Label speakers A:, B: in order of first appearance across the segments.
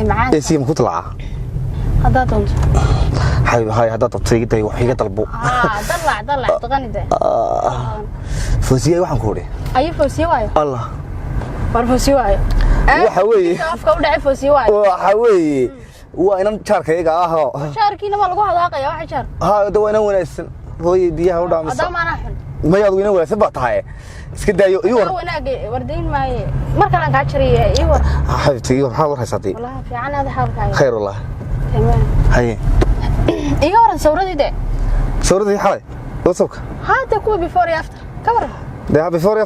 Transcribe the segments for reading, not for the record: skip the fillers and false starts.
A: معاك
B: اسيم كطلع
A: هذا دونت
B: هاي هذا تطيق وحيقة طلبو
A: دلع تغني ده
B: فوزية waxaan ku ori
A: أي فوزية وايو
B: الله
A: war فوزية وايو
B: waxa weeye
A: afka u dhacay فوزية وايو
B: waxa weeye waa inaan jaarkayga aho
A: jaarkiina ma lagu hadaaqaya waxa jaar
B: ها ده وين wanaagsan hooyay biyaha u dhaamay
A: hadama ana xun
B: ma yaad weyna wanaagsan baa tahay iska daayo iyo war
A: wanaagay wardayn maaye marka aan ka jariye iyo war
B: xabibti iyo waxa war haysatii
A: wallahi fiican hada xaalkaaga
B: khayr wallah
A: tamam
B: haye
A: iyo war sawradii
B: xalay wasabka
A: hada ku before and after ka war
B: ده before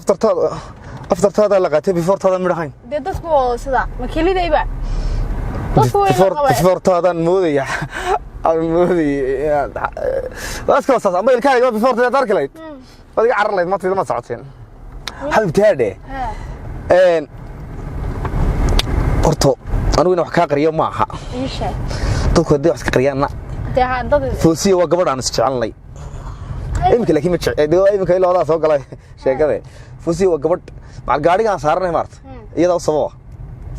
B: after taada la qaatay before taada midhayn
A: de dadku sida makiilidayba
B: before taada moodaya بس كم صار أمي الكاري قبل فورت دارك ليت بدي أعرف ليت ما تريد ما ساعتين حبيبتي هذا أرتو أنا وين وحكاك اليوم معها
A: إيش
B: توك ودي وحكاك ريانا فوسية وقبل عن استعان لي يمكن لكن متش يمكن إلا هذا سوق لي شيء كذا فوسية وقبل مع الجاري كان صارني مرت يدا وصبوا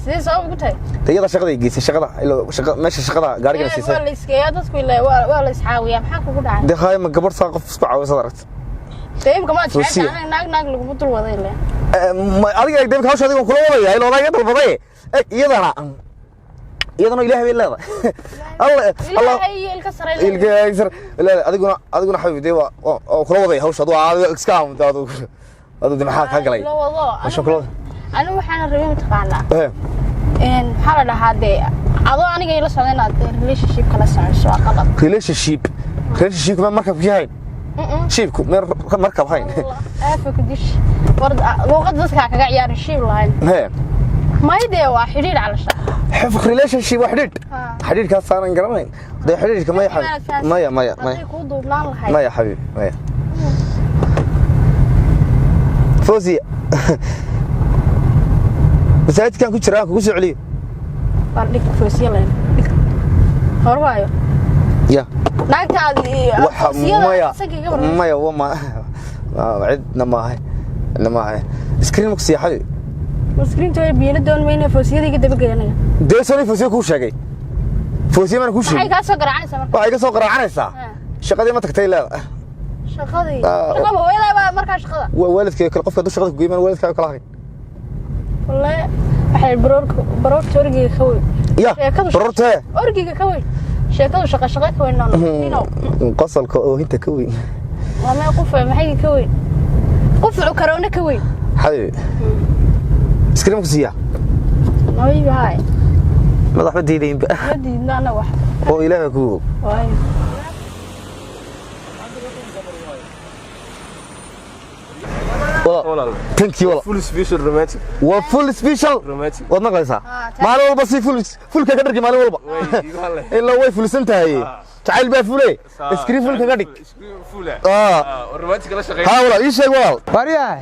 A: sidee soo ugu tahay
B: tayada shaqada geysay shaqada meesha shaqada gaariga siisay
A: waa la iskaya dadku ilaa waa la isxaawiyaa maxaa kugu dhacay
B: deeqay ma gabar saaqaf isku caawisa aragti
A: deemka ma jeclaan naag lagu dul waday ilaa
B: ma adiga deemka hawsha adiga kula wadaya ilaa laga dalbaday iyadana ilaahay leedahay Allah
A: ilka sareeyay
B: adiguna xabiibtay waa kula waday hawsha adiga iska aamdaado adiga maxaa ka galay أنا وحنا ربيم تقعنا. حالا لهذا أضو أنا جاي لسه عندنا relationship كلا سنة شو أقلب. relationship ما مركب فيها شيب مركب هاي.
A: فكديش برد وقت ذاتك كجا يار الشيب لاين. ما يدي واحد على الشيء.
B: حفظ relationship واحد. حديد كاس صار نقرأين. ده حديد كم يا حبيبي. ما يا حبيبي ما يا. فوزي. بس هاي كان كل شراك وش عليه؟
A: بردك فوسيلة هروايو
B: يا
A: ناك هذه
B: مايا وما عدنا ما هي سكرين مكسي حبيبي
A: سكرين توي بينا دون وين فوسيلة دي كده بقينا
B: ده سوني فوسيلة كوش شقي فوسيلة ما نكوش
A: هاي كاسو قرعانسة
B: هاي كاسو قرعانسة شقدي ما تكتي لا
A: شقدي شقدي ولا مركز شقدي
B: والدك كل قفة دو شقدك قيمة والدك كل هاي
A: والله waxay baroorta orgiga ka weyn
B: baroorta
A: orgiga ka weyn sheekadu shaqo ka weyn nino
B: qasalka oo inta ka weyn
A: waa qof maxay ka weyn qof karoona ka weyn
B: hay iskrim ku siya
A: ay bahay
B: madax diideen ba
A: diidna wax
B: oo ilaahay ku
A: way
B: thank you
C: full special romantic
B: full special
C: romantic
B: wadna qaysa maalin walba si full ka dhigi maalin walba illa way fulsan tahay jacayl baa fulay iskri full ka dhig
C: romantic la shaqeeyo
B: ha wala ii sheeg walaal
D: wariyaa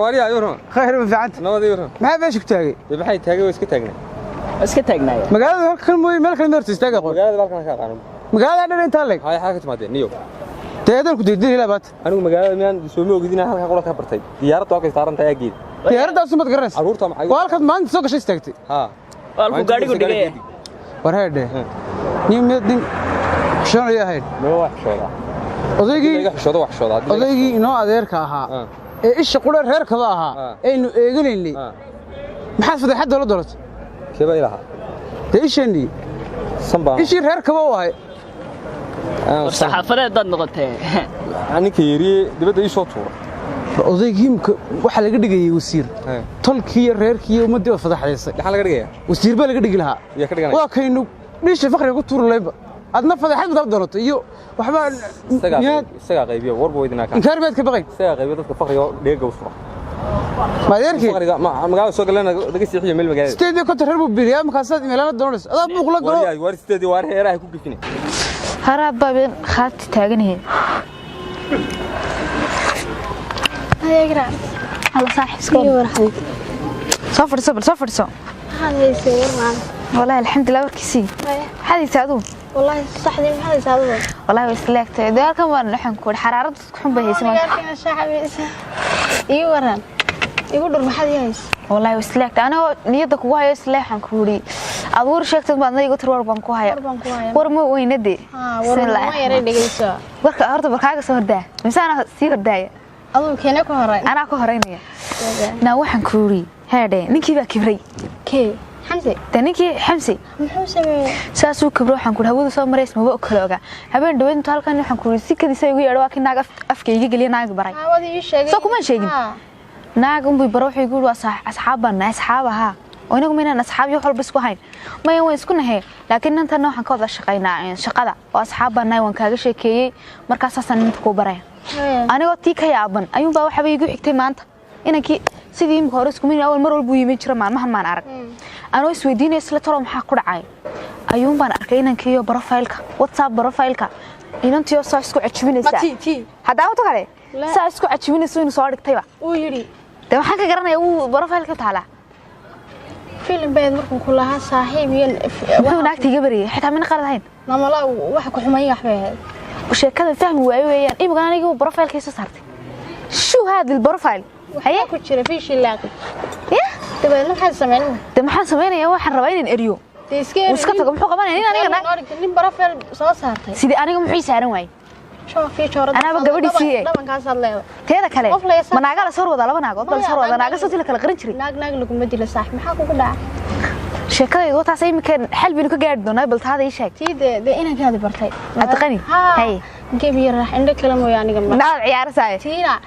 D: wariyaa yoro khayr ma fiicanta
C: nabad yoro
D: maxaa meesha ku taagay
C: maxay taagay iska taagnaa
D: magaalada halkan mooy meel kale meerta istaaga qof
C: magaalada halkan ka qaran
D: magaalada dhan inta leeg
C: hay xaga timaadeen niyo
D: teedan ku diiday ilaabad
C: anigu magaalada miyaan soo moogidina halka qolka ka bartay diyaarad waa ka saaran tahay geed
D: diyaaradaas ma garanaysa
C: caruurta maxay
D: walka maanta soo gashay istaagtay
C: walku gaarigu dhigay
D: war heede nimedin shan yahay
C: ma wax shooda
D: odaygii inoo adeerka ahaa ee isha qura reerkaba ahaa aynu eeganaynay maxaa fadeexad dawladda doolatay
C: keeba ilaha
D: ishani
C: samba
D: ishii reerkaba wahay
E: saxaafadeed dad noqotay
C: aninka yiri dibadda ii soo tuuro
D: odaygii waxa laga dhigay wasiir tolkii reerkii ummadii fadaxaysay
C: waxa laga dhigay
D: wasiir baa laga dhigi lahaa
C: yaa ka dhiganay
D: waa kaynu dhisha faqriga ku tuurlayba adna fadaxad dab doonato iyo waxba
C: isaga qaybiyo warba weydina ka
D: inkaarbeed ka baqay
C: isaga qaybiyo dadka faqriga dheega u furo
D: ma adeerkii
C: faqriga magaalada soo galana daga siixiyo meel magaalada
D: steedii ka tareer buu biriyaa markaasaad meelana doonayso adaa buuq la galo
C: war steedii war heeraha ku gifine
F: هربا خاتي تاغنيه
A: هيقرا
F: الله صاحي سكون
A: ورحمه
F: صفر
A: هذا يصير معنا
F: والله الحمد لله وركسي هذه يساعدون
A: والله صح دي هذا يساعدون
F: والله وسلاكت دار كمان نحن كل حرارة تكون بهي سما
A: يا شعبي اي ورن igu dhur maxad yahays
F: wallahi islaagta ana niyada kugu hayo islaaxan ku wuri aduur sheegtay baad igu tir war baan ku hayo war ma weynade
A: war ma yare dhigayso
F: warka horta barkaaga soo hordaa misaana sii hordaaya
A: aduu keena ku horay
F: ana ku horeynaya na waxaan ku wuri haade ninkii baa kibray
A: حمزة
F: تانيكي حمزة
A: محوسة
F: ساسو كبرو حنقول هو صار مريس ما بقى كلاجا هبين دوين تهال كانوا حنقول سكة دي سوي أروى كنا أفكي يجي قليل ناقص براي
A: هذا يشجع
F: سو كمان شيء ناقم بيروح يقولوا أصحابنا أصحابها وينكم من أصحاب يحول بس كهين ما يوين سكنا هي لكن أنت نوع حنقول الشقينا شقدا وأصحابنا وين كاجي شيء كي مركز أصلا نتكو براي أنا قلت يا أبن أيوم بقى حبي يجوا اجتماع أنت إنك sidii imka hore isku mid awal mar walba yimid jira maalmahan maan arag anoo isweydiinay isla toro maxaa ku dhacay ayuun baan arkay inankiyo profile-ka WhatsApp profile-ka inantiyo soo isku cajibinaysa hadaa wato kale soo isku cajibinaysa inuu soo dhigtayba
A: uu yiri
F: de waxaan ka garanaya uu profile-ka taala
A: film baad markuu ku lahaa saaxiib iyo
F: wuxuu naagtiga bariyay xitaa min qalad ahayn
A: namala wax ku xumay waxbay
F: sheekada fahmi waayo weeyaan imka anigu profile-kiisa saartay شو هذا البروفايل
A: هيا كنت في شيء لاقي تبى نحن سمعنا
F: تبى نحن سمعنا يا واحد رواين إريو وسكتك محو قبنا هنا أنا
A: نين بروفايل صارتي
F: سيدي أنا قم حيس أنا واي
A: شو في شورة
F: أنا بقى بدي سي
A: لا من كاس الله
F: تهذا كلام ما ناقل صور ولا ما ناقل بل صور ولا ناقل صوتي لك القرنشري
A: ناق لكم بدي لصاحب محاكو كده
F: شكلي وضع سيء مكان حل بينك قاعد دونا بلت هذا يشك
A: ده أنا قاعد برتاي
F: أتقني هاي
A: كبير عندك كلام يعني جنب
F: نعم عيار ساي
A: تينا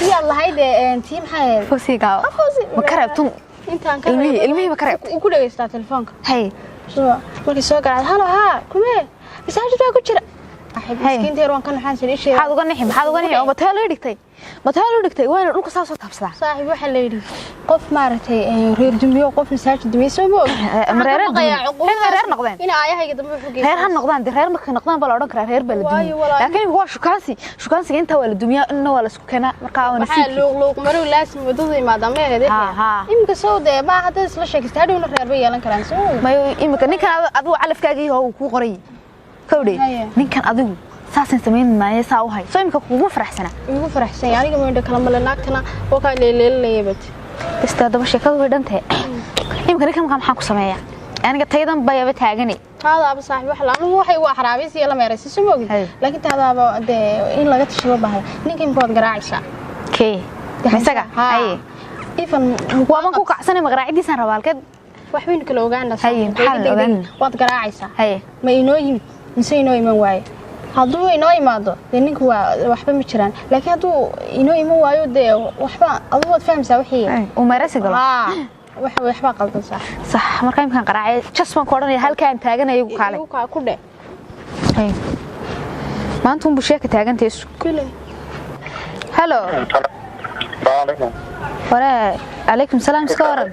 A: يلا هيدا تيم حيل
F: فوسي قاو مكربتم
A: انت انك
F: المي مكرب
A: وكل يستا تلفونك
F: هاي
A: شو markii soo galay halo ha kumee masaajidka ku jira miskiinteer waan kan waxaan sii sheegay
F: maxaad uga nixi oo mataalo dhigtay waan dhulka saas soo taabsadaa
A: saaxiib waxa la yiri qof maartay reer dumiyo qof masaajid dumiyo soo moog
F: reer noqdeen
A: ina ayahayga dambe wuxuu geeyay
F: reer han noqdaan reer markay noqdaan bal oran karaa reer bal dumiyo laakiin waa shukaansi inta waa la dumiyo inna waa la isku keenaa marka aan
A: si luuq maru laasim wadada imaadama eeday imka soo de ma hada isla sheegtay hadhowna reer bay yeelan karaan soo
F: mayo imka ninkan adigu calafkaagii oo ku qoray kawdhe ninkan adigu saasan sameynaayo saa u hay soo imka kugu faraxsana
A: ugu faraxsan aniga ma indha kala malanaagtana oo ka leeleelay bad
F: istaada sheekadu way dhantay imka ninkan maxaa ku sameeyaa aniga taydan bayaba taagani
A: hada aba saaxiib wax laanu waxay waa xaraabis iyo la meeray si moogid laakiin taadaaba de in laga tashado bahay ninkan kood garaacaysa
F: isaga hay
A: ifan
F: waan ku kacsanay magaraacdiisan rabaalkeed
A: waxbeen kala ogaanaa
F: waad
A: garaacaysa ma inoo yimid mise inoo iman waayo hadduu inoo imaado dee ninku waa waxba ma jiraan laakiin hadduu inoo iman waayo dee waxba aduu waad fahamsaa wixii
F: uu meeraysi galo
A: waxba qaldan sax
F: marka imkaan qaraacay jasman ku odhanaya halkaan taaganaya igu kaalay
A: ku dhe
F: maanta unbu sheeka taagantay
A: kule
F: halo ware calaykum salaam iska waran